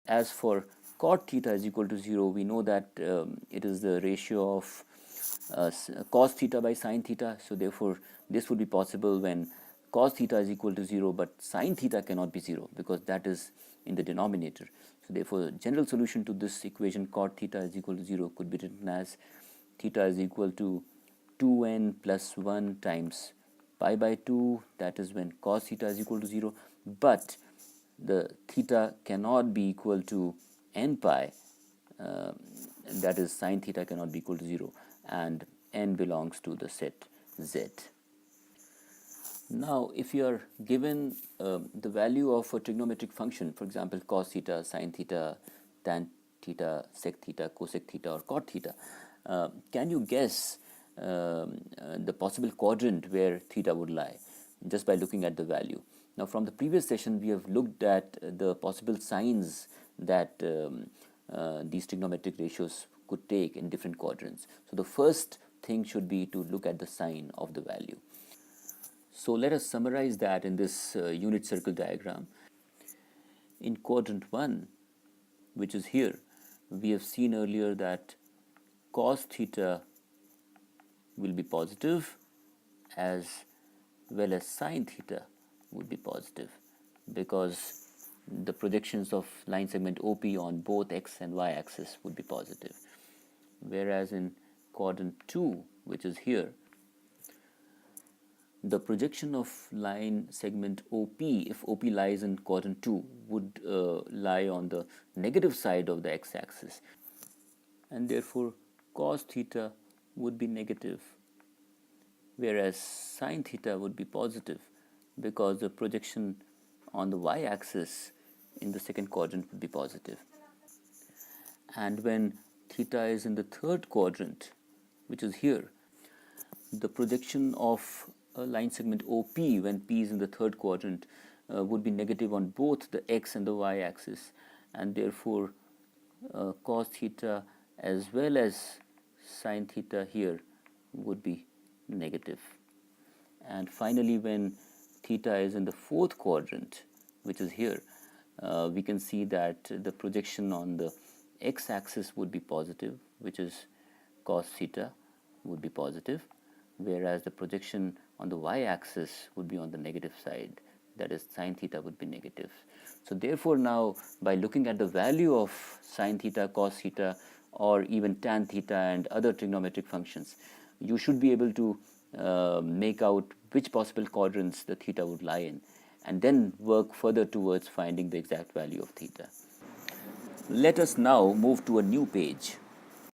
as for cot theta is equal to 0, we know that it is the ratio of cos theta by sin theta. So therefore this would be possible when cos theta is equal to 0, but sin theta cannot be 0 because that is in the denominator. So therefore general solution to this equation cot theta is equal to 0 could be written as theta is equal to 2n plus 1 times pi by 2, that is when cos theta is equal to 0, but the theta cannot be equal to n pi, that is sin theta cannot be equal to 0, and n belongs to the set Z. Now if you are given the value of a trigonometric function, for example cos theta, sin theta, tan theta, sec theta, cosec theta or cot theta, can you guess the possible quadrant where theta would lie just by looking at the value? Now from the previous session we have looked at the possible signs that these trigonometric ratios could take in different quadrants. So the first thing should be to look at the sign of the value. So let us summarize that in this unit circle diagram. In quadrant 1, which is here, we have seen earlier that cos theta will be positive as well as sin theta would be positive because the projections of line segment OP on both x and y axis would be positive. Whereas in quadrant 2, which is here, the projection of line segment OP, if OP lies in quadrant 2, would lie on the negative side of the x-axis, and therefore cos theta would be negative, whereas sin theta would be positive because the projection on the y-axis in the second quadrant would be positive. And when theta is in the third quadrant, which is here, the projection of a line segment OP when P is in the third quadrant would be negative on both the x and the y axis, and therefore cos theta as well as sin theta here would be negative. And finally when theta is in the fourth quadrant, which is here, we can see that the projection on the x-axis would be positive, which is cos theta would be positive, whereas the projection on the y-axis would be on the negative side, that is sin theta would be negative. So therefore now by looking at the value of sin theta, cos theta or even tan theta and other trigonometric functions, you should be able to make out which possible quadrants the theta would lie in, and then work further towards finding the exact value of theta. Let us now move to a new page.